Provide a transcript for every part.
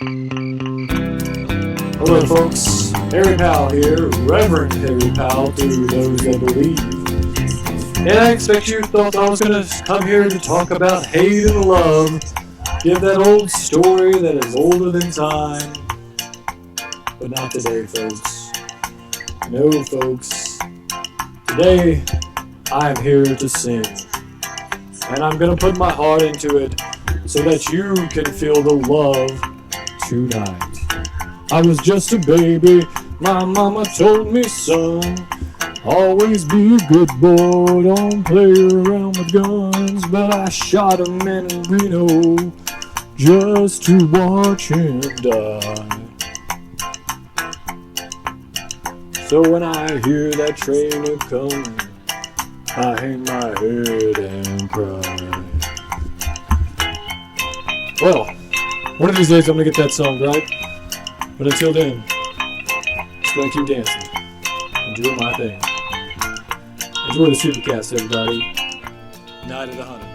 Hello folks, Harry Powell here, Reverend Harry Powell to those that believe. And I expect you thought I was going to come here to talk about hate and love, give that old story that is older than time. But not today, folks. No, folks. Today, I am here to sing. And I'm going to put my heart into it so that you can feel the love tonight. I was just a baby, my mama told me, son, always be a good boy, don't play around with guns. But I shot a man in Reno just to watch him die. So when I hear that train a-coming, I hang my head and cry. Well, one of these days I'm gonna get that song right. But until then, just gonna keep dancing and doing my thing. Enjoy the SuperCaZt, everybody. Night of the Hunter.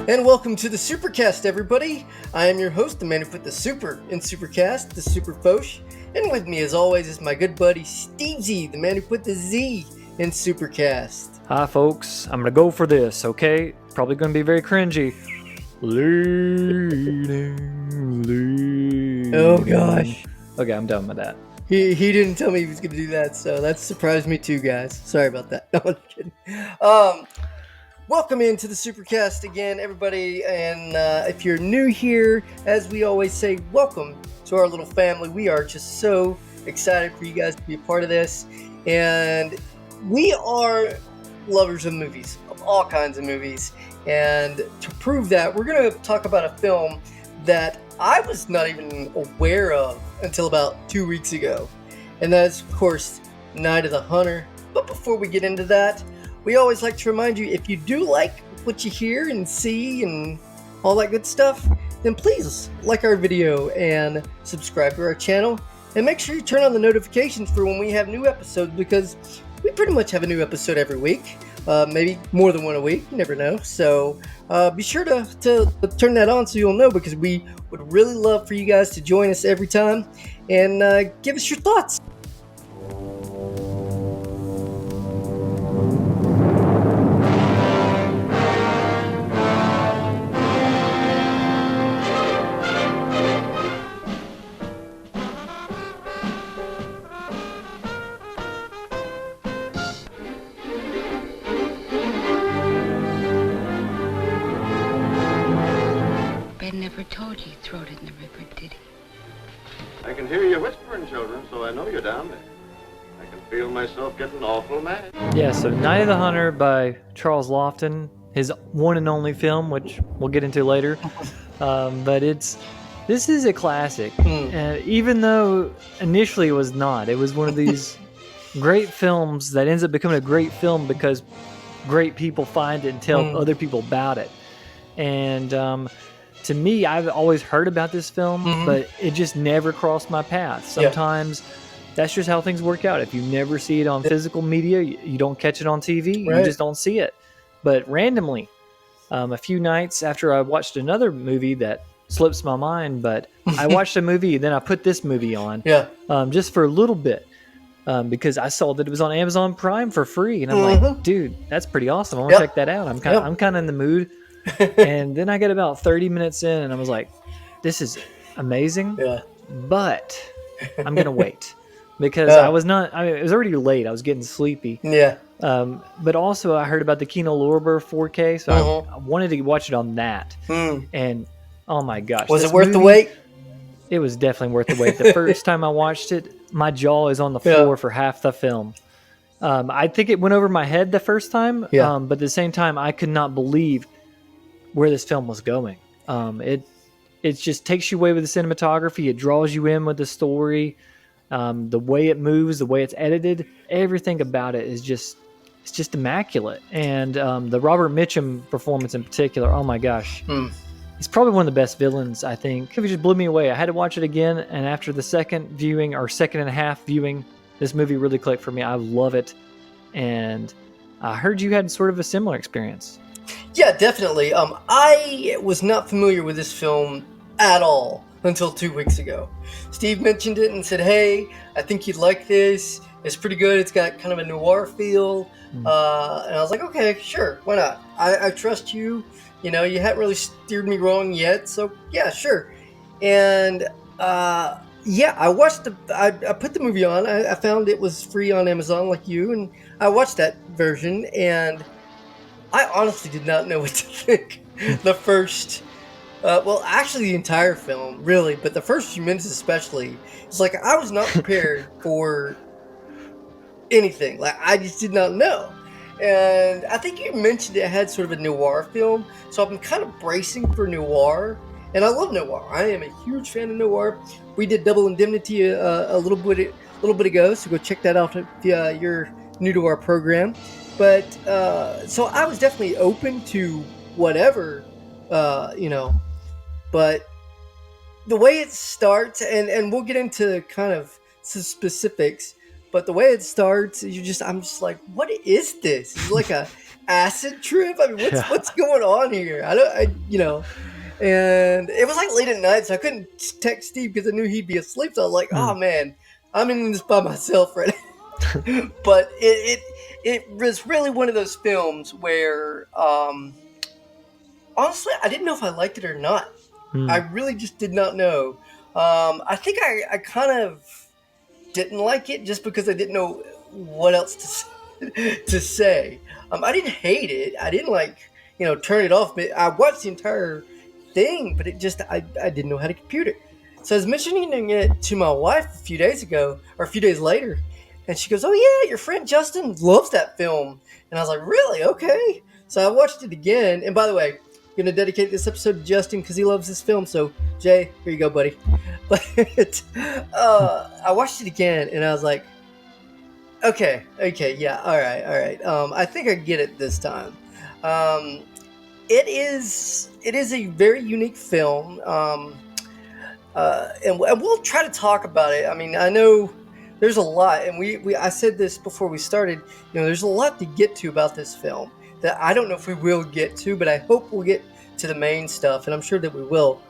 And welcome to the SuperCaZt, everybody. I am your host, the man who put the super in SuperCaZt, the Super Foch. And with me, as always, is my good buddy Steve Z, the man who put the Z in SuperCaZt. Hi, folks. I'm going to go for this, okay? Probably going to be very cringy. Leading. Oh, gosh. Okay, I'm done with that. He didn't tell me he was going to do that, so that surprised me too, guys. Sorry about that. No, I'm kidding. Welcome into the SuperCaZt again, everybody, and if you're new here, as we always say, welcome to our little family. We are just so excited for you guys to be a part of this, and we are lovers of movies, of all kinds of movies, and to prove that, we're going to talk about a film that I was not even aware of until about 2 weeks ago, and that is, of course, Night of the Hunter. But before we get into that, we always like to remind you, if you do like what you hear and see and all that good stuff, then please like our video and subscribe to our channel. And make sure you turn on the notifications for when we have new episodes, because we pretty much have a new episode every week. Maybe more than one a week, you never know. So be sure to turn that on so you'll know, because we would really love for you guys to join us every time and give us your thoughts. Never told you threw it in the river, did he? I can hear you whispering, children, so I know you're down there. I can feel myself getting awful mad. Yeah, so Night of the Hunter by Charles Lofton, his one and only film, which we'll get into later. But this is a classic. Even though initially it was not. It was one of these great films that ends up becoming a great film because great people find it and tell other people about it. And to me, I've always heard about this film, but it just never crossed my path. Sometimes that's just how things work out. If you never see it on physical media, you don't catch it on TV, you just don't see it. But randomly, a few nights after I watched another movie that slips my mind, but I watched a movie, then I put this movie on just for a little bit. Because I saw that it was on Amazon Prime for free. And I'm like, dude, that's pretty awesome. I want to check that out. I'm kind of in the mood. And then I get about 30 minutes in and I was like, this is amazing, but I'm going to wait because it was already late. I was getting sleepy. But also I heard about the Kino Lorber 4K, so I wanted to watch it on that. And oh my gosh. Was it worth the wait? It was definitely worth the wait. The first time I watched it, my jaw is on the floor for half the film. I think it went over my head the first time, but at the same time, I could not believe where this film was going. It just takes you away with the cinematography. It draws you in with the story. The way it moves, the way it's edited, everything about it is it's just immaculate. And the Robert Mitchum performance in particular, oh my gosh. He's probably one of the best villains, I think. It just blew me away. I had to watch it again, and after the second viewing, or second and a half viewing, this movie really clicked for me. I love it. And I heard you had sort of a similar experience. Yeah, definitely. I was not familiar with this film at all until 2 weeks ago. Steve mentioned it and said, hey, I think you'd like this. It's pretty good. It's got kind of a noir feel. And I was like, okay, sure, why not? I trust you. You know, you haven't really steered me wrong yet, so yeah, sure. And yeah, I watched I put the movie on. I found it was free on Amazon, like you, and I watched that version, and I honestly did not know what to think. The first, well, actually the entire film, really, but the first few minutes especially, it's like I was not prepared for anything. Like, I just did not know. And I think you mentioned it had sort of a noir film, so I'm kind of bracing for noir, and I love noir. I am a huge fan of noir. We did Double Indemnity a little bit ago, so go check that out if you're new to our program. But so I was definitely open to whatever, you know. But the way it starts, and we'll get into kind of some specifics. But the way it starts, I'm just like, what is this? Is it like a acid trip? I mean, what's going on here? You know. And it was like late at night, so I couldn't text Steve because I knew he'd be asleep. So I was like, oh man, I'm in this by myself right now. But it was really one of those films where, honestly, I didn't know if I liked it or not. I really just did not know. I think I kind of didn't like it just because I didn't know what else to say. I didn't hate it. I didn't turn it off. But I watched the entire thing, but it just I didn't know how to compute it. So I was mentioning it to my wife a few days ago, or a few days later, and she goes, "Oh yeah, your friend Justin loves that film." And I was like, "Really? Okay." So I watched it again. And by the way, I'm going to dedicate this episode to Justin because he loves this film. So Jay, here you go, buddy. But I watched it again, and I was like, okay, yeah, all right. I think I get it this time. It is a very unique film, and we'll try to talk about it. I mean, I know there's a lot, and I said this before we started. You know, there's a lot to get to about this film that I don't know if we will get to, but I hope we'll get to the main stuff, and I'm sure that we will.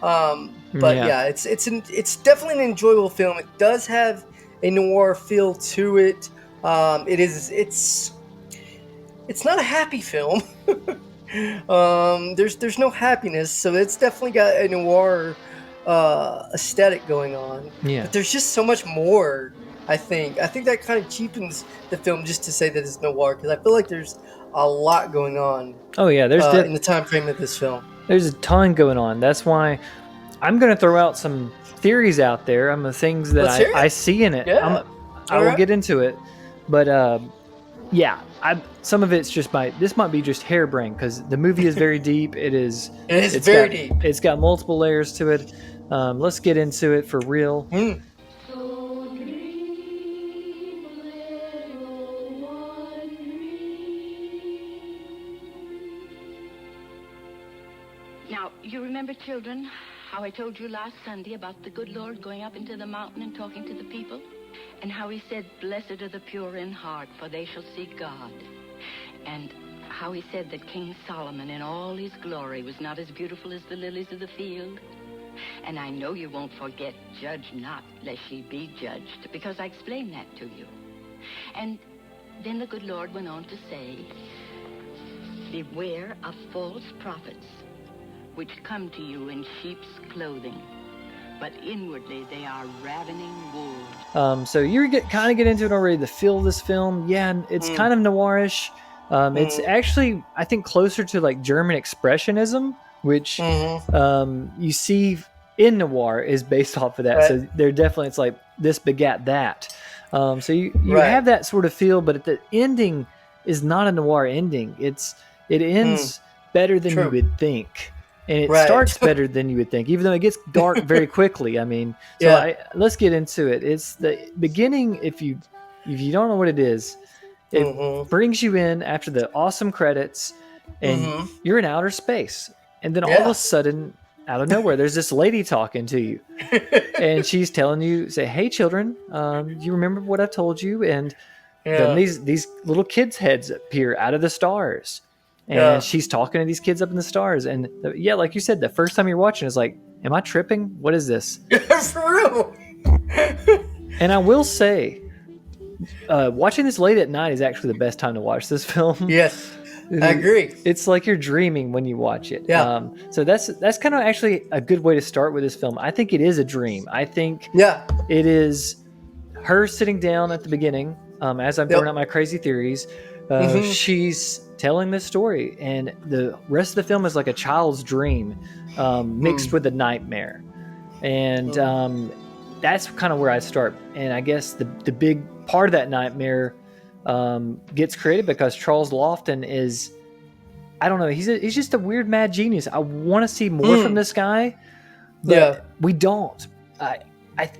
But yeah, it's definitely an enjoyable film. It does have a noir feel to it. It's not a happy film. There's no happiness, so it's definitely got a noir aesthetic going on. Yeah. But there's just so much more. I think that kind of cheapens the film just to say that it's noir, because I feel like there's a lot going on. Oh yeah, there's in the time frame of this film. There's a ton going on. That's why I'm going to throw out some theories out there. The things that I see in it. Yeah. I will get into it, but yeah, some of it's just this might be just harebrained because the movie is very deep. It's very deep. It's got multiple layers to it. Let's get into it for real. Now, you remember, children, how I told you last Sunday about the good Lord going up into the mountain and talking to the people? And how he said, blessed are the pure in heart, for they shall see God. And how he said that King Solomon in all his glory was not as beautiful as the lilies of the field. And I know you won't forget, judge not, lest ye be judged, because I explained that to you. And then the good Lord went on to say, beware of false prophets, which come to you in sheep's clothing, but inwardly they are ravening wolves. So you kind of get into it already. The feel of this film, yeah, it's kind of noirish. It's actually, I think, closer to like German expressionism, which you see in noir is based off of that. Right. So they're definitely, it's like this begat that. So you have that sort of feel, but the ending is not a noir ending. It ends better than you would think. and it Right. starts better than you would think, even though it gets dark very quickly. I mean, so Yeah. let's get into it. It's the beginning. If you don't know what it is, it Mm-hmm. brings you in after the awesome credits, and Mm-hmm. you're in outer space, and then all of Yeah. a sudden, out of nowhere, there's this lady talking to you, and she's telling you, say, "Hey, children, you remember what I told you?" And then Yeah. these little kids' heads appear out of the stars, and Yeah. she's talking to these kids up in the stars. And yeah, like you said, the first time you're watching, it's like, "Am I tripping? What is this?" For real. And I will say, watching this late at night is actually the best time to watch this film. Yes, I agree. It's like you're dreaming when you watch it. Yeah. So that's kind of actually a good way to start with this film. I think it is a dream. I think Yeah. it is her sitting down at the beginning, as I'm throwing out my crazy theories. She's telling this story, and the rest of the film is like a child's dream mixed with a nightmare. And that's kind of where I start. And I guess the big part of that nightmare gets created because Charles Lofton is, I don't know, he's just a weird mad genius. I want to see more from this guy, but we don't.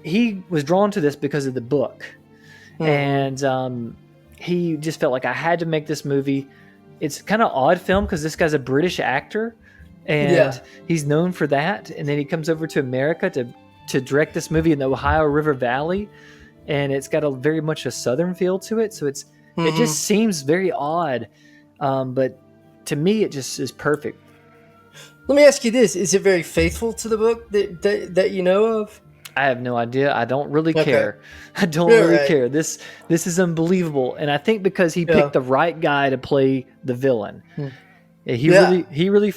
He was drawn to this because of the book, and he just felt like I had to make this movie. It's kind of odd film because this guy's a British actor, and he's known for that. And then he comes over to America to direct this movie in the Ohio River Valley, and it's got a very much a southern feel to it. So it just seems very odd, but to me, it just is perfect. Let me ask you this: is it very faithful to the book that you know of? I have no idea. I don't really care. I don't really care. This is unbelievable, and I think because he picked the right guy to play the villain. He really.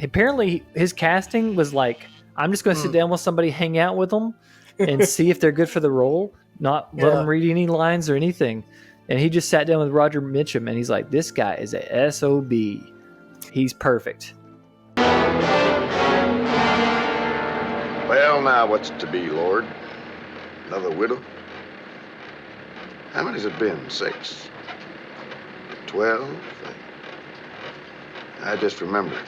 Apparently, his casting was like, I'm just going to sit down with somebody, hang out with them, and see if they're good for the role. Not let them read any lines or anything. And he just sat down with Roger Mitchum, and he's like, "This guy is a SOB. He's perfect." Well, now what's to be, Lord? Another widow? How many's it been? 6? 12? I just remembered.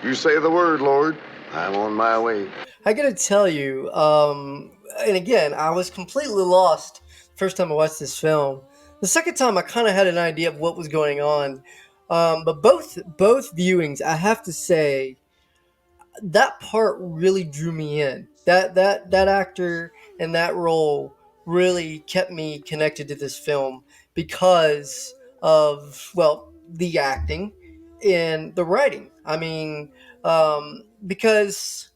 You say the word, Lord. I'm on my way. I gotta tell you, and again, I was completely lost first time I watched this film. The second time, I kind of had an idea of what was going on. But both viewings, I have to say, that part really drew me in. That actor and that role really kept me connected to this film because of, well, the acting and the writing. I mean, because,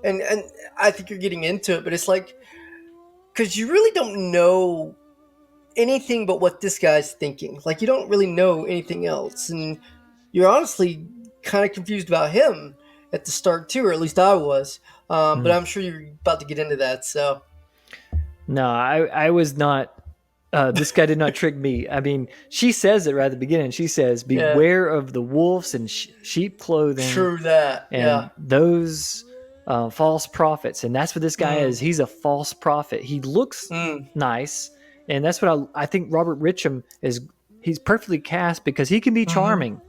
and I think you're getting into it, but it's like, because you really don't know anything but what this guy's thinking. Like, you don't really know anything else, and you're honestly kind of confused about him at the start too, or at least I was. But I'm sure you're about to get into that. So no, I was not. This guy did not trick me. I mean, she says it right at the beginning. She says, "Beware of the wolves in sheep clothing." True that. And those false prophets, and that's what this guy is. He's a false prophet. He looks nice. And that's what I think Robert Mitchum is. He's perfectly cast because he can be charming.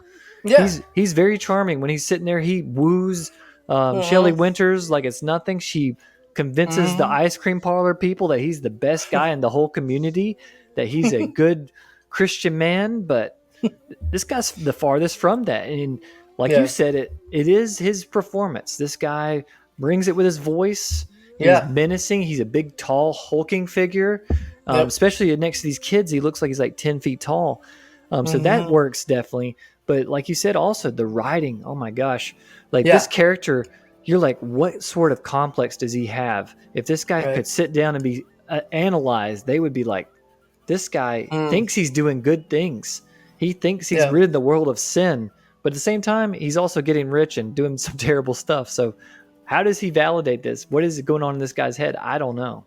Yeah. He's very charming. When he's sitting there, he woos Shelley Winters like it's nothing. She convinces the ice cream parlor people that he's the best guy in the whole community, that he's a good Christian man. But this guy's the farthest from that. And like you said, it is his performance. This guy brings it with his voice. He's menacing. He's a big, tall, hulking figure. Especially next to these kids, he looks like he's like 10 feet tall. So that works definitely. But like you said, also the writing, oh my gosh. Like this character, you're like, what sort of complex does he have? If this guy could sit down and be analyzed, they would be like, this guy thinks he's doing good things. He thinks he's rid the world of sin. But at the same time, he's also getting rich and doing some terrible stuff. So how does he validate this? What is going on in this guy's head? I don't know.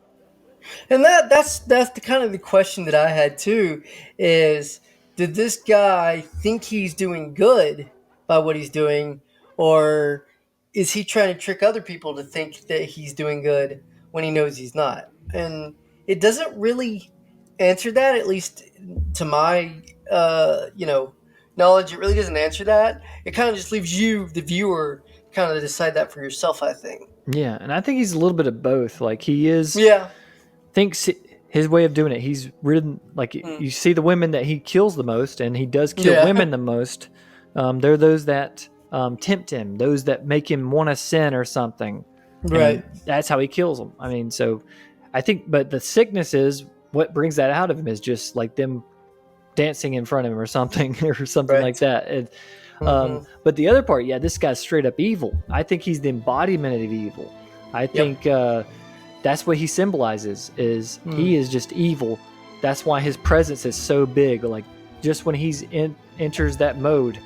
And that's the kind of the question that I had too, is did this guy think he's doing good by what he's doing, or is he trying to trick other people to think that he's doing good when he knows he's not? And it doesn't really answer that, at least to my knowledge. It really doesn't answer that. It kind of just leaves you, the viewer, kind of decide that for yourself, I think. Yeah, and I think he's a little bit of both. Like he is, Yeah. thinks his way of doing it. He's ridden like you see the women that he kills the most, and he does kill women the most. They're those that tempt him, those that make him want to sin or something. Right. And that's how he kills them. I mean, so I think, but the sickness is what brings that out of him is just like them dancing in front of him or something like that. And, but the other part, yeah, this guy's straight up evil. I think he's the embodiment of evil. I think that's what he symbolizes is he is just evil. That's why his presence is so big. Like just when he's enters that mode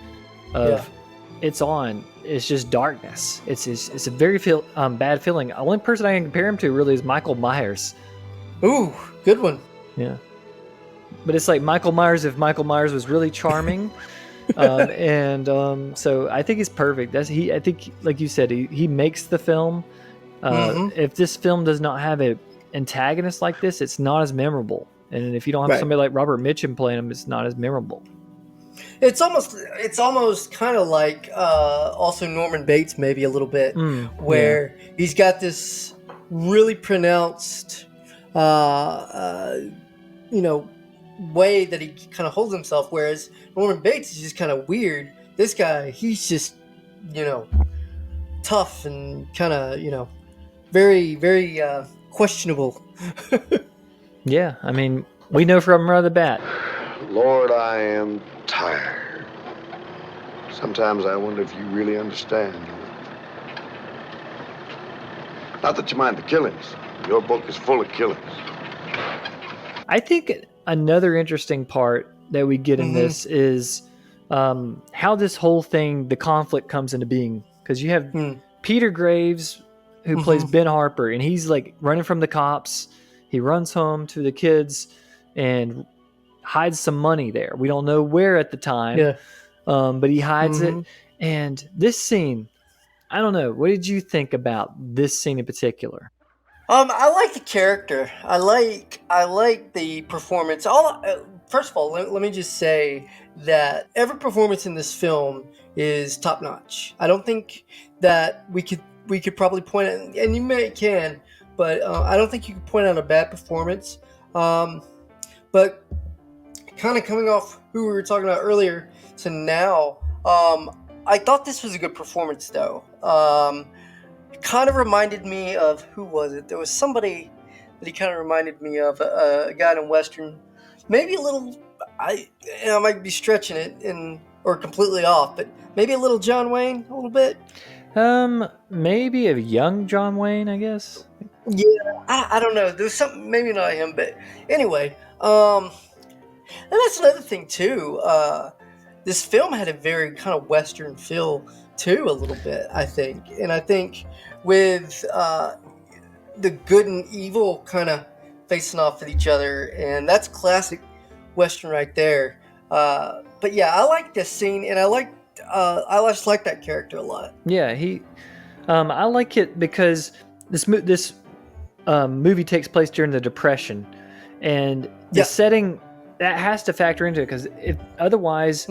of it's on, it's just darkness. It's a very bad feeling. The only person I can compare him to really is Michael Myers. Ooh, good one. Yeah. But it's like Michael Myers if Michael Myers was really charming. So I think he's perfect. I think, like you said, he makes the film. If this film does not have an antagonist like this, it's not as memorable. And if you don't have somebody like Robert Mitchum playing him, it's not as memorable. It's almost kind of like also Norman Bates, maybe a little bit, where he's got this really pronounced, way that he kind of holds himself. Whereas Norman Bates is just kind of weird. This guy, he's just, tough and kind of, very, very questionable. Yeah, I mean, we know from right off the bat. Lord, I am tired. Sometimes I wonder if you really understand. Not that you mind the killings. Your book is full of killings. I think another interesting part that we get in this is how this whole thing, the conflict comes into being. Because you have Peter Graves, who plays Ben Harper, and he's like running from the cops. He runs home to the kids and hides some money there. We don't know where at the time, but he hides it. And this scene, I don't know. What did you think about this scene in particular? I like the character. I like the performance. First of all, let me just say that every performance in this film is top notch. I don't think that we could probably point out, and you can, but I don't think you could point out a bad performance. But kind of coming off who we were talking about earlier to now, I thought this was a good performance though. It kind of reminded me of, who was it? There was somebody that he kind of reminded me of, a guy in Western. Maybe a little, I might be stretching it or completely off, but maybe a little John Wayne, a little bit. Maybe a young John Wayne, I guess. Yeah, I don't know. There's something, maybe not him, but anyway. And that's another thing too. This film had a very kind of Western feel too, a little bit, I think. And I think with the good and evil kind of facing off with each other, and that's classic Western right there. But yeah, I like this scene, and I just like that character a lot. Yeah, I like it because this movie takes place during the Depression, and the setting that has to factor into it, because otherwise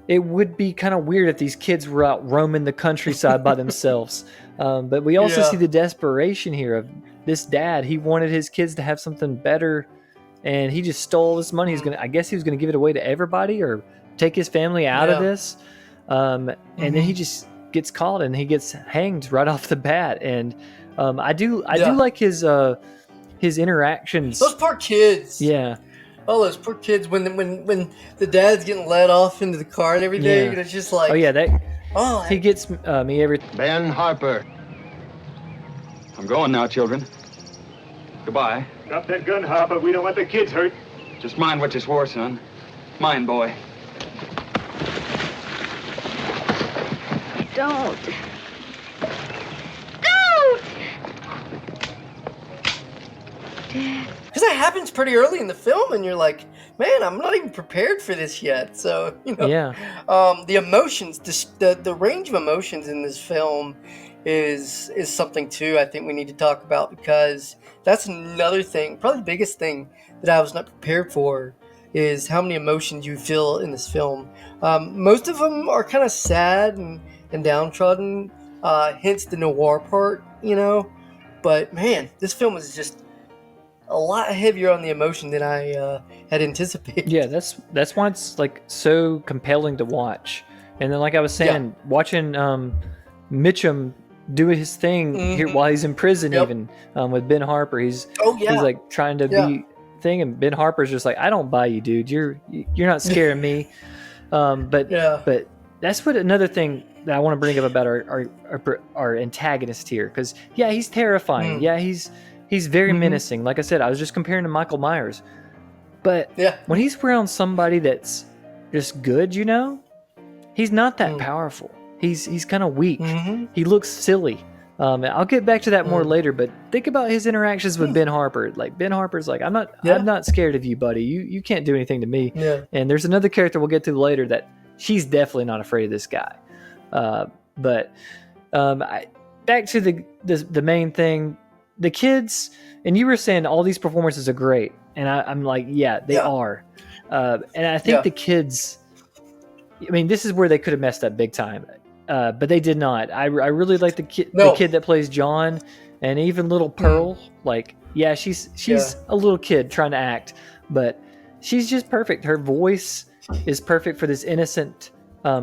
it would be kind of weird if these kids were out roaming the countryside by themselves. But we also see the desperation here of this dad. He wanted his kids to have something better, and he just stole this money. I guess he was going to give it away to everybody or take his family out of this. And then he just gets caught and he gets hanged right off the bat. And I do like his interactions. Those poor kids. Yeah. Oh, those poor kids when the dad's getting led off into the car and everything. And it's just like, he gets me every. Ben Harper. I'm going now, children. Goodbye. Drop that gun, Harper. We don't want the kids hurt. Just mind what you swore, son. Mind, boy. Don't. Because that happens pretty early in the film, and you're like, man, I'm not even prepared for this yet. So, the emotions, the range of emotions in this film is something, too, I think we need to talk about, because that's another thing, probably the biggest thing that I was not prepared for, is how many emotions you feel in this film. Most of them are kind of sad and downtrodden, hence the noir part, you know. But man, this film is just a lot heavier on the emotion than I had anticipated. Yeah, that's why it's like so compelling to watch. And then, like I was saying, watching Mitchum do his thing here while he's in prison, even with Ben Harper, he's like trying to be thing, and Ben Harper's just like, I don't buy you, dude. You're not scaring me. But that's what another thing that I want to bring up about our antagonist here, because he's terrifying. He's very menacing. Like I said, I was just comparing to Michael Myers. But when he's around somebody that's just good, you know, he's not that powerful. He's kind of weak. He looks silly. I'll get back to that more later, but think about his interactions with Ben Harper. Like, Ben Harper's like, I'm not scared of you, buddy. You can't do anything to me. And there's another character we'll get to later that she's definitely not afraid of this guy. But back to the main thing, the kids, and you were saying all these performances are great, and I'm like, they are. And I think the kids, I mean, this is where they could have messed up big time. But they did not. I really like the kid that plays John, and even little Pearl. Like, she's a little kid trying to act, but she's just perfect. Her voice is perfect for this innocent,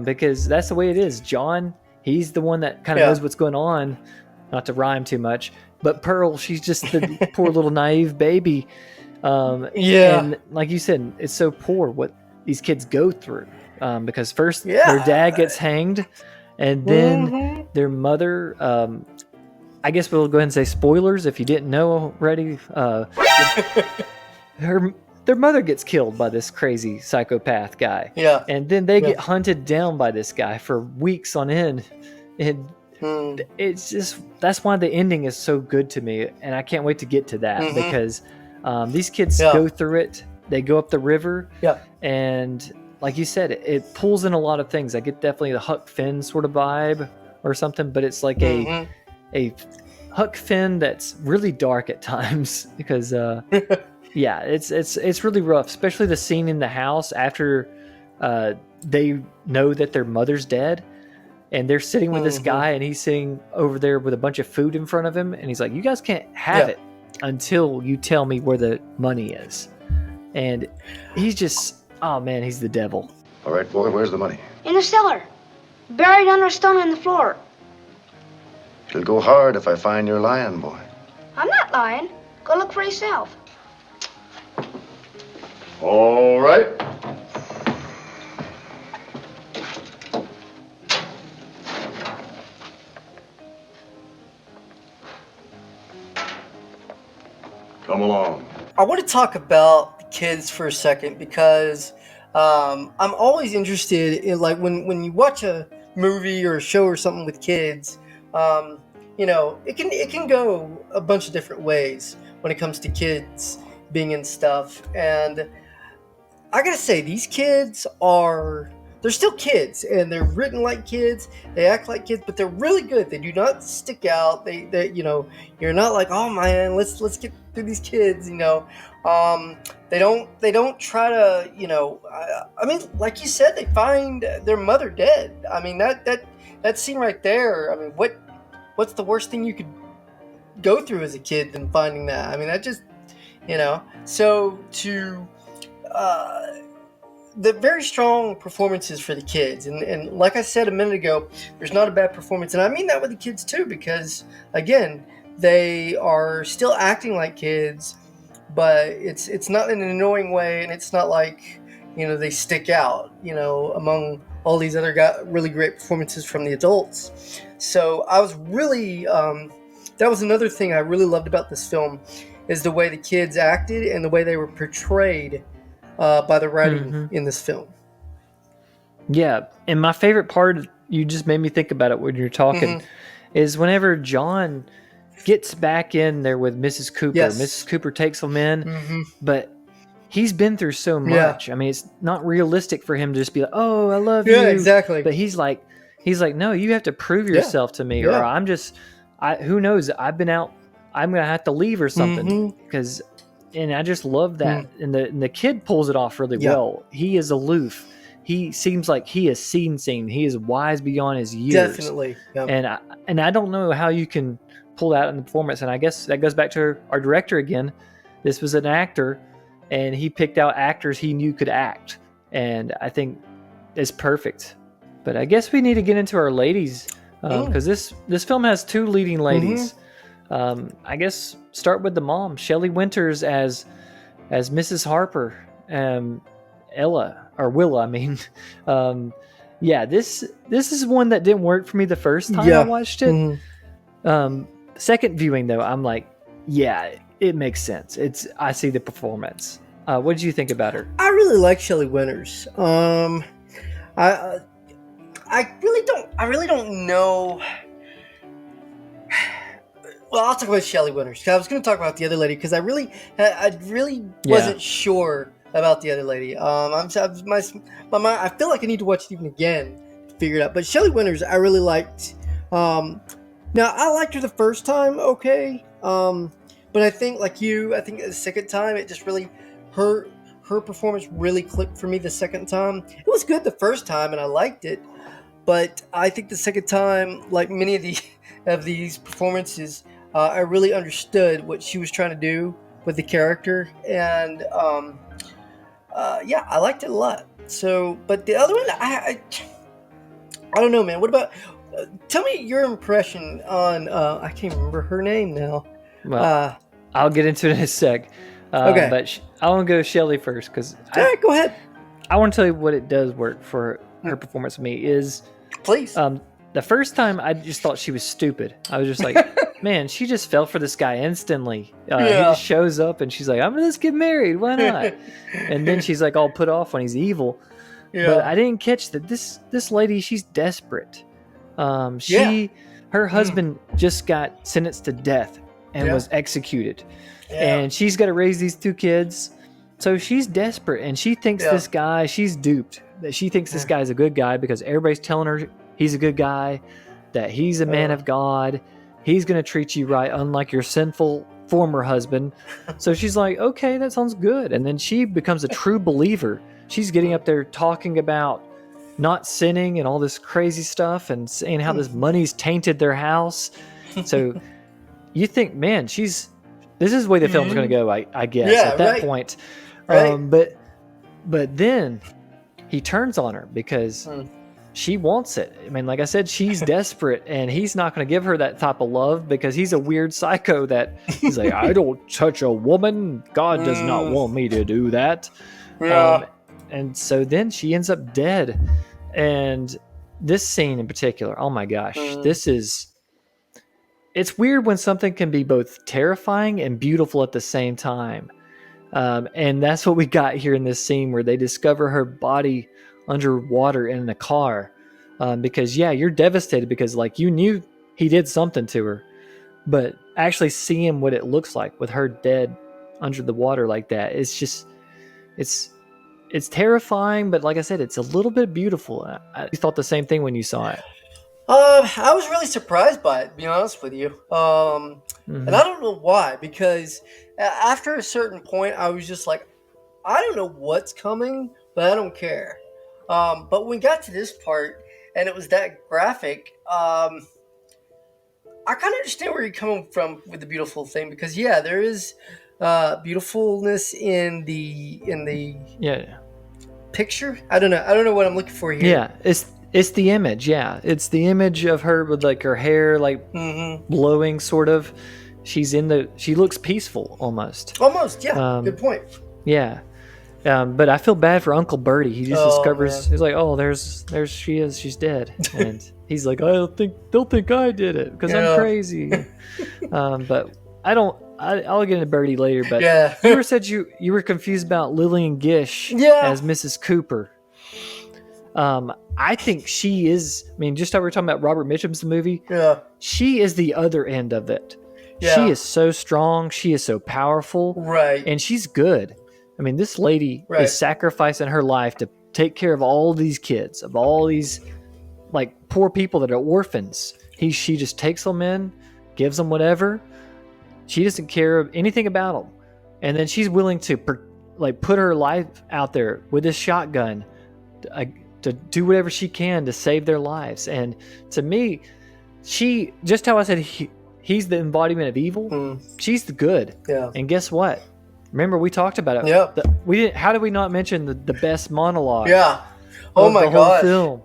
because that's the way it is. John, he's the one that kind of knows what's going on. Not to rhyme too much, but Pearl, she's just the poor little naive baby. And like you said, it's so poor what these kids go through, because first their dad gets hanged. And then their mother, I guess we'll go ahead and say spoilers if you didn't know already. Their mother gets killed by this crazy psychopath guy. And then they get hunted down by this guy for weeks on end. And it's just, that's why the ending is so good to me. And I can't wait to get to that, because these kids go through it. They go up the river. And like you said, it pulls in a lot of things. I get definitely the Huck Finn sort of vibe or something, but it's like a Huck Finn that's really dark at times, because it's really rough, especially the scene in the house after they know that their mother's dead, and they're sitting with this guy, and he's sitting over there with a bunch of food in front of him, and he's like, you guys can't have it until you tell me where the money is. And he's just, oh man, he's the devil. All right, boy, where's the money? In the cellar. Buried under a stone in the floor. It'll go hard if I find you're lying, boy. I'm not lying. Go look for yourself. All right. Come along. I want to talk about the kids for a second, because I'm always interested in, like, when you watch a movie or a show or something with kids, you know, it can go a bunch of different ways when it comes to kids being in stuff. And I gotta say, these kids they're still kids, and they're written like kids. They act like kids, but they're really good. They do not stick out. They you know, you're not like, oh man, let's get through these kids, you know. They don't try to, you know, I mean, like you said, they find their mother dead. I mean, that scene right there, I mean, what's the worst thing you could go through as a kid than finding that? I mean, that just, you know. So the very strong performances for the kids, and like I said a minute ago, there's not a bad performance, and I mean that with the kids too, because again, they are still acting like kids, but it's not in an annoying way, and it's not like, you know, they stick out, you know, among all these other really great performances from the adults. So I was really that was another thing I really loved about this film, is the way the kids acted and the way they were portrayed by the writing in this film. Yeah, and my favorite part, you just made me think about it when you're talking, is whenever John gets back in there with Mrs. Cooper. Mrs. Cooper takes him in, but he's been through so much. I mean, it's not realistic for him to just be like, "Oh, I love you." Yeah, exactly. But he's like, "No, you have to prove yourself to me, or who knows? I've been out. I'm gonna have to leave or something." Because and I just love that. And the kid pulls it off really well. He is aloof. He seems like he has seen. He is wise beyond his years. Definitely. And I don't know how you can pull that in the performance. And I guess that goes back to our director again. This was an actor, and he picked out actors he knew could act. And I think it's perfect. But I guess we need to get into our ladies, because this film has 2 leading ladies. I guess start with the mom, Shelley Winters as Mrs. Harper, Willa. I mean, this is one that didn't work for me the first time I watched it. Second viewing though, I'm like, yeah, it makes sense. I see the performance. What did you think about her? I really like Shelley Winters. I really don't know. Well, I'll talk about Shelley Winters. I was going to talk about the other lady because I really wasn't sure about the other lady. I feel like I need to watch it even again to figure it out. But Shelley Winters, I really liked. Now I liked her the first time, okay. But I think the second time it just really her performance really clicked for me the second time. It was good the first time and I liked it, but I think the second time, like many of these performances, I really understood what she was trying to do with the character, and I liked it a lot. So, but the other one, I don't know, man. What about? Tell me your impression on. I can't remember her name now. Well, I'll get into it in a sec. Okay, but I want to go Shelley first because. All right, go ahead. I want to tell you what it does work for her performance with me is. Please. The first time I just thought she was stupid. I was just like, man, she just fell for this guy instantly. He just shows up and she's like, let's get married. Why not? And then she's like all put off when he's evil. Yeah. But I didn't catch that this lady, she's desperate. Her husband just got sentenced to death and was executed. Yeah. And she's got to raise these 2 kids. So she's desperate and she thinks this guy, she's duped. That she thinks this guy's a good guy because everybody's telling her he's a good guy, that he's a man of God. He's going to treat you right, unlike your sinful former husband. So she's like, okay, that sounds good. And then she becomes a true believer. She's getting up there talking about not sinning and all this crazy stuff and saying how this money's tainted their house. So you think, man, this is the way the film's going to go, I guess, at that point. Right. But then he turns on her because she wants it. I mean, like I said, she's desperate and he's not going to give her that type of love because he's a weird psycho that he's like, I don't touch a woman. God does not want me to do that. Yeah. And so then she ends up dead. And this scene in particular, oh my gosh, it's weird when something can be both terrifying and beautiful at the same time. And that's what we got here in this scene where they discover her body underwater in a car. Because you're devastated because like you knew he did something to her, but actually seeing what it looks like with her dead under the water like that, it's terrifying, but like I said, it's a little bit beautiful. I thought the same thing when you saw it. I was really surprised by it, to be honest with you. And I don't know why, because after a certain point, I was just like, I don't know what's coming, but I don't care. But when we got to this part, and it was that graphic, I kind of understand where you're coming from with the beautiful thing, because there is beautifulness in the picture. I don't know what I'm looking for here. Yeah, it's the image. Yeah, it's the image of her with like her hair like blowing, sort of. She looks peaceful almost. Yeah. Good point. Yeah. But I feel bad for Uncle Bertie. He just discovers, he's like, oh, there's she is, she's dead. And he's like, they'll think I did it because I'm crazy. But I'll get into Bertie later, but you said you were confused about Lillian Gish as Mrs. Cooper. I think she is, just how we were talking about Robert Mitchum's movie. Yeah. She is the other end of it. Yeah. She is so strong. She is so powerful. Right. And she's good. This lady is sacrificing her life to take care of all these kids, of all these like poor people that are orphans. She just takes them in, gives them whatever. She doesn't care anything about them. and then she's willing to put her life out there with this shotgun to do whatever she can to save their lives. And to me, she, just how I said he's the embodiment of evil, she's the good. Yeah. And guess what? Remember, we talked about it. Yeah. We didn't. How did we not mention the best monologue? Yeah. Oh my the whole god. Film.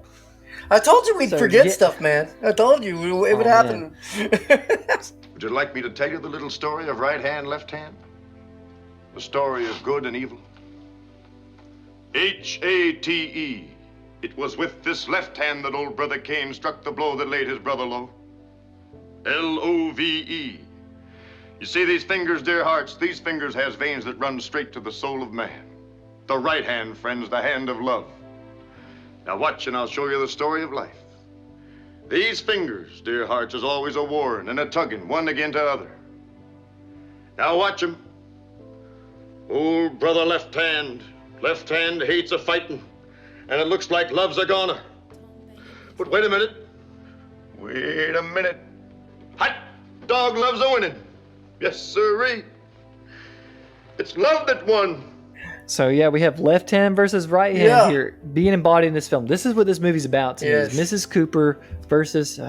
I told you we'd forget stuff, man. I told you it would happen. Would you like me to tell you the little story of right hand, left hand? The story of good and evil? H-A-T-E. It was with this left hand that old brother Cain struck the blow that laid his brother low. L-O-V-E. You see these fingers, dear hearts? These fingers has veins that run straight to the soul of man. The right hand, friends, the hand of love. Now watch and I'll show you the story of life. These fingers, dear hearts, is always a warring and a tugging one against the other. Now watch 'em. Old brother left hand hates a fighting, and it looks like love's a goner. But wait a minute. Hot dog loves a winning. Yes, sirree. It's love that won. So yeah, we have left hand versus right hand here being embodied in this film. This is what this movie's about to me. Is Mrs. Cooper versus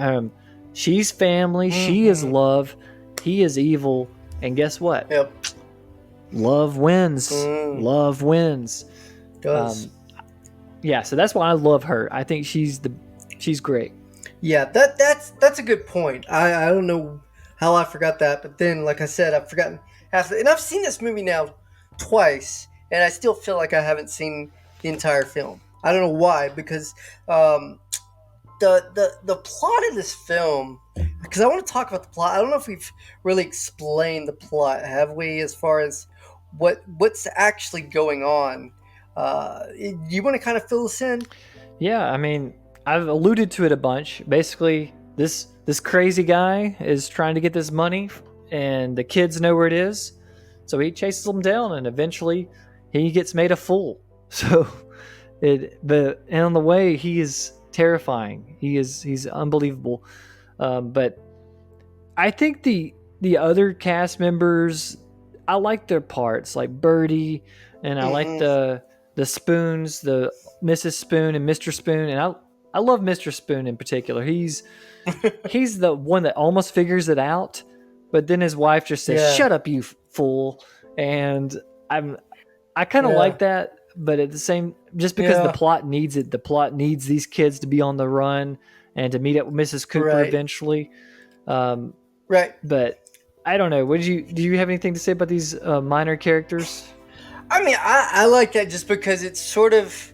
she's family, she is love, he is evil, and guess what? Yep. Love wins. Love wins. Does. Yeah, so that's why I love her. I think she's great. Yeah, that's a good point. I don't know how I forgot that, but then like I said, I've forgotten half of it. And I've seen this movie now twice, and I still feel like I haven't seen the entire film. I don't know why, because the plot of this film, because I want to talk about the plot. I don't know if we've really explained the plot, have we, as far as what's actually going on? You want to kind of fill us in? Yeah, I mean, I've alluded to it a bunch. Basically, this crazy guy is trying to get this money, and the kids know where it is, so he chases them down, and eventually he gets made a fool. So, and on the way, he is terrifying. He's unbelievable. But I think the other cast members, I like their parts, like Birdie, and I like the Spoons, the Mrs. Spoon and Mr. Spoon, and I love Mr. Spoon in particular. He's the one that almost figures it out, but then his wife just says, "Shut up, you fool," and I kind of like that, but at the same, just because the plot needs it, the plot needs these kids to be on the run and to meet up with Mrs. Cooper eventually. Right. But I don't know. Do you have anything to say about these minor characters? I mean, I like that just because it's sort of,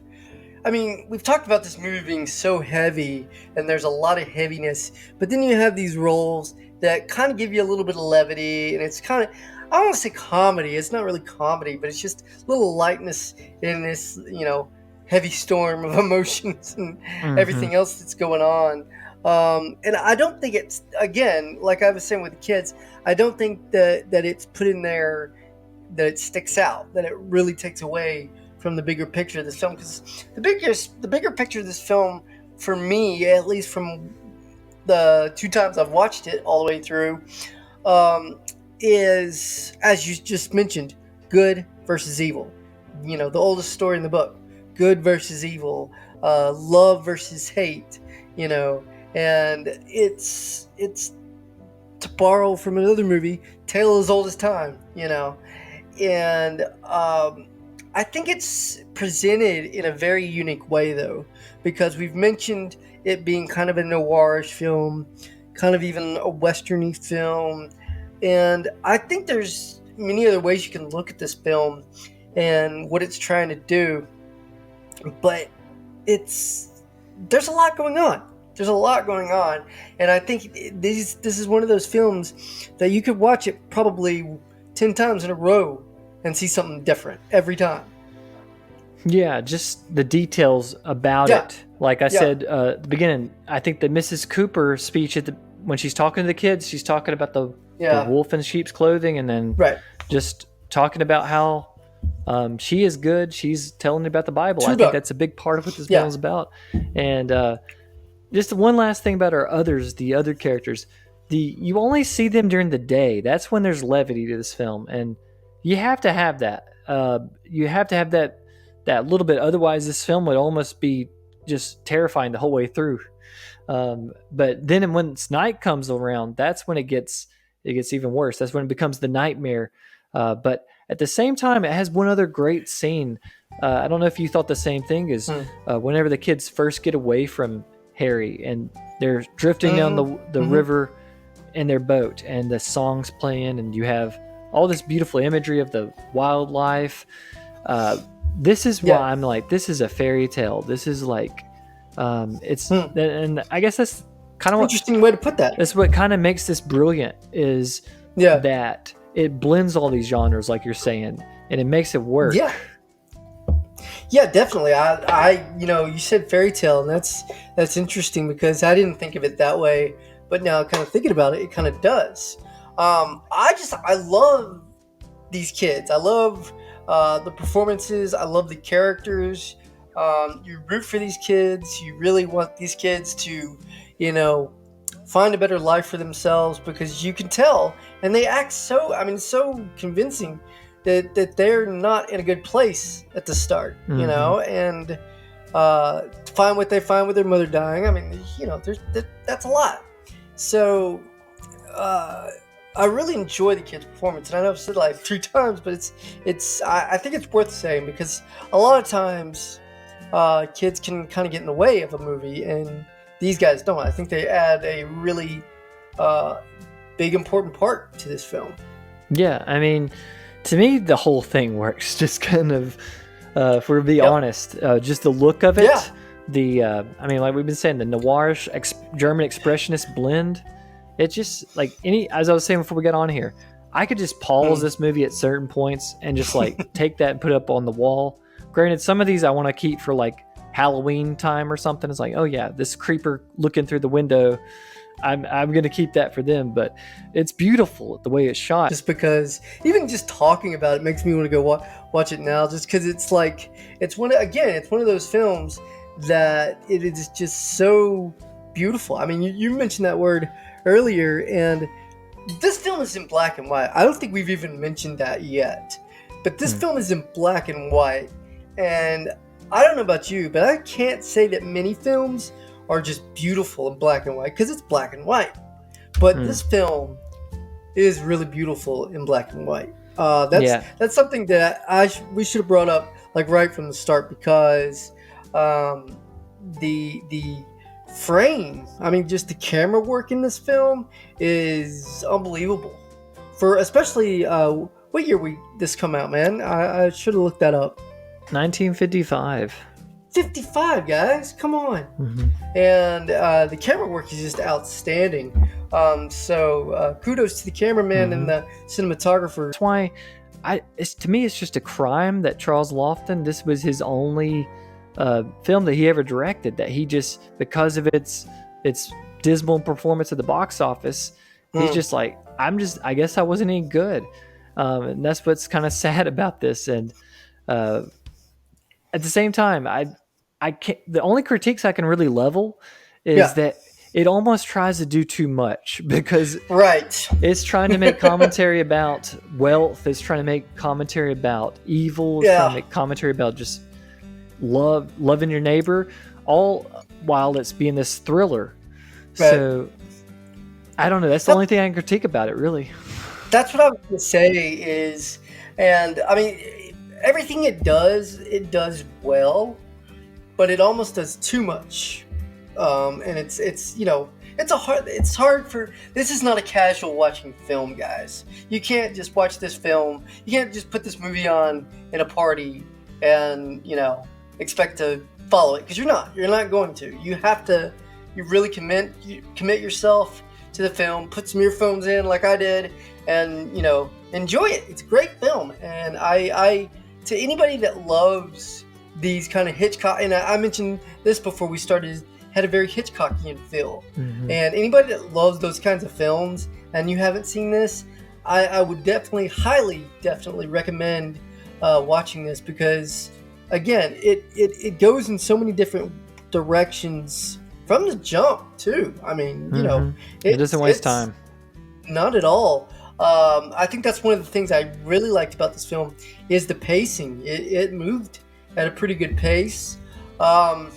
I mean, we've talked about this movie being so heavy, and there's a lot of heaviness, but then you have these roles that kind of give you a little bit of levity, and it's kind of, I don't want to say comedy, it's not really comedy, but it's just a little lightness in this, heavy storm of emotions and everything else that's going on. And I don't think it's, again, like I was saying with the kids, I don't think that it's put in there that it sticks out, that it really takes away from the bigger picture of this film. Because the bigger picture of this film, for me, at least from the 2 times I've watched it all the way through, is, as you just mentioned, good versus evil. The oldest story in the book. Good versus evil. Love versus hate. And it's to borrow from another movie, Tale as Old as Time. And I think it's presented in a very unique way, though, because we've mentioned it being kind of a noirish film, kind of even a westerny film, and I think there's many other ways you can look at this film and what it's trying to do, but there's a lot going on. There's a lot going on, and I think this is one of those films that you could watch it probably 10 times in a row and see something different every time. Yeah, just the details about it. Like I said at the beginning, I think the Mrs. Cooper speech when she's talking to the kids, she's talking about the wolf in sheep's clothing, and then just talking about how she is good. She's telling about the Bible. I think that's a big part of what this film is about. And just one last thing about the other characters. You only see them during the day. That's when there's levity to this film. And you have to have that. You have to have that little bit. Otherwise, this film would almost be just terrifying the whole way through. But then when night comes around, that's when it gets even worse. That's when it becomes the nightmare. But at the same time, it has one other great scene. I don't know if you thought the same thing. Is whenever the kids first get away from Harry and they're drifting down the river in their boat, and the song's playing, and you have all this beautiful imagery of the wildlife. This is why I'm like, this is a fairy tale. This is like, and I guess that's kind of interesting way to put that. That's what kind of makes this brilliant, is that it blends all these genres, like you're saying, and it makes it work. Yeah, definitely. I you said fairy tale, and that's interesting because I didn't think of it that way, but now kind of thinking about it, it kind of does. I love these kids. I love the performances. I love the characters. You root for these kids. You really want these kids to, find a better life for themselves, because you can tell, and they act so convincing that they're not in a good place at the start, and find what they find with their mother dying. I mean, that's a lot. So, I really enjoy the kids' performance, and I know I've said it like 3 times, but I think it's worth saying, because a lot of times kids can kind of get in the way of a movie, and these guys don't. I think they add a really big, important part to this film. Yeah, I mean, to me, the whole thing works. Just kind of, if we're to be honest, just the look of it. Yeah. Like we've been saying, the noirish German expressionist blend. It's just like as I was saying before we got on here, I could just pause this movie at certain points and just like take that and put it up on the wall. Granted, some of these I want to keep for like Halloween time or something. It's like, oh yeah, this creeper looking through the window, I'm going to keep that for them. But it's beautiful the way it's shot. Just because even just talking about it makes me want to go watch it now, just because it's like, it's one of those films that it is just so beautiful. I mean, you mentioned that word earlier, and this film is in black and white. I don't think we've even mentioned that yet, but this film is in black and white, and I don't know about you, but I can't say that many films are just beautiful in black and white, because it's black and white, but this film is really beautiful in black and white. That's something that we should have brought up like right from the start, because the frame, just the camera work in this film is unbelievable. For especially what year this come out, man? I should have looked that up. 1955. 55, guys, come on. And the camera work is just outstanding. So kudos to the cameraman and the cinematographer. That's why to me it's just a crime that Charles Lofton, this was his only film that he ever directed, that he just, because of its dismal performance at the box office, he's just like, I guess I wasn't any good. And that's what's kind of sad about this. And at the same time, I can't, the only critiques I can really level is that it almost tries to do too much, because it's trying to make commentary about wealth, it's trying to make commentary about evil, it's trying to make commentary about just loving your neighbor, all while it's being this thriller. So I don't know, that's the only thing I can critique about it, really. That's what I was going to say is, and everything it does well, but it almost does too much. And it's hard for, this is not a casual watching film, guys. You can't just watch this film. You can't just put this movie on in a party and, expect to follow it, because you're not going to. You have to, you really commit yourself to the film, put some earphones in like I did, and, enjoy it. It's a great film. And I to anybody that loves these kind of Hitchcock, and I mentioned this before we started, had a very Hitchcockian feel. And anybody that loves those kinds of films and you haven't seen this, I would definitely recommend watching this, because again, it goes in so many different directions from the jump too. It doesn't waste time. Not at all. I think that's one of the things I really liked about this film is the pacing. It moved at a pretty good pace. I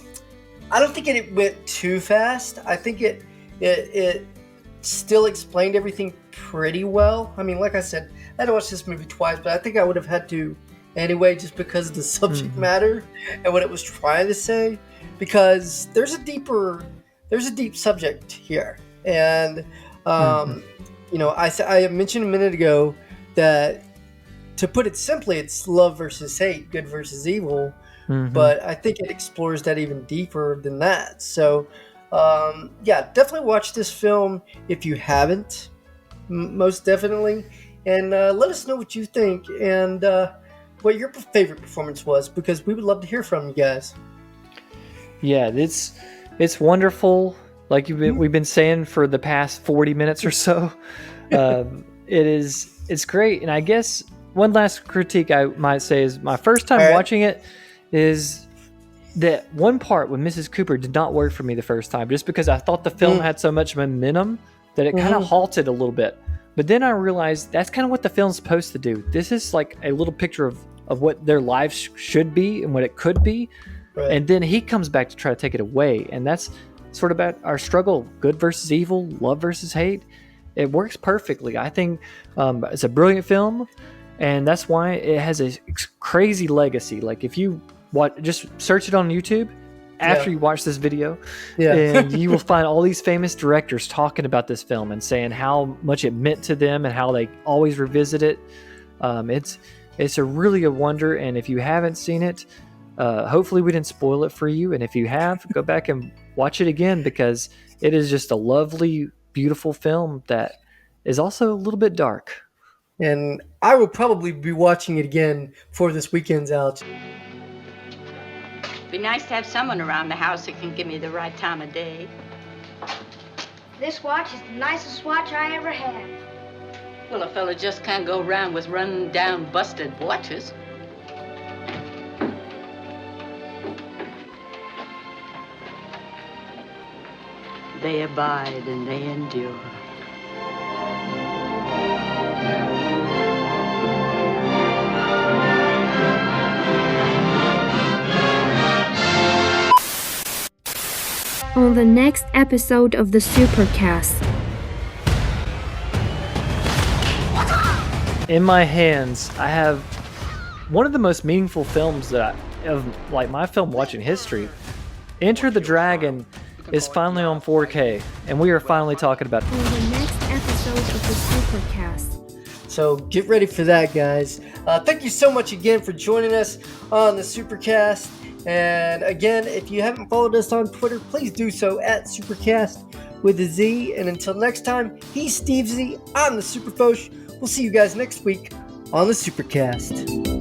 don't think it went too fast. I think it still explained everything pretty well. I mean, like I said, I had to watch this movie twice, but I think I would have had to anyway, just because of the subject matter and what it was trying to say. Because there's a deep subject here, and you know, I mentioned a minute ago that, to put it simply, it's love versus hate, good versus evil. But I think it explores that even deeper than that. So, yeah, definitely watch this film if you haven't, most definitely. And let us know what you think and what your favorite performance was, because we would love to hear from you guys. Yeah, it's wonderful. Like we've been saying for the past 40 minutes or so. It's great. And I guess one last critique I might say is my first time watching it is that one part with Mrs. Cooper did not work for me the first time, just because I thought the film had so much momentum that it kind of halted a little bit. But then I realized that's kind of what the film's supposed to do. This is like a little picture of what their lives should be and what it could be. Right. And then he comes back to try to take it away. And that's sort of about our struggle, good versus evil, love versus hate. It works perfectly. I think it's a brilliant film, and that's why it has a crazy legacy. Like if you just search it on YouTube after you watch this video, and you will find all these famous directors talking about this film and saying how much it meant to them and how they always revisit it. It's really a wonder, and if you haven't seen it, hopefully we didn't spoil it for you. And if you have, go back and watch it again, because it is just a lovely, beautiful film that is also a little bit dark. And I will probably be watching it again before this weekend's out. Be nice to have someone around the house that can give me the right time of day. This watch is the nicest watch I ever had. Well, a fella just can't go around with run down, busted watches. They abide and they endure. On the next episode of the SuperCaZt. In my hands, I have one of the most meaningful films of my film watching history. Enter the Dragon is finally on 4K, and we are finally talking about it. On the next episode of the SuperCaZt. So get ready for that, guys. Thank you so much again for joining us on the SuperCaZt. And again, if you haven't followed us on Twitter, please do so at SuperCaZt with a Z. And until next time, he's Steve Z. I'm the Superfosh. We'll see you guys next week on the SuperCaZt.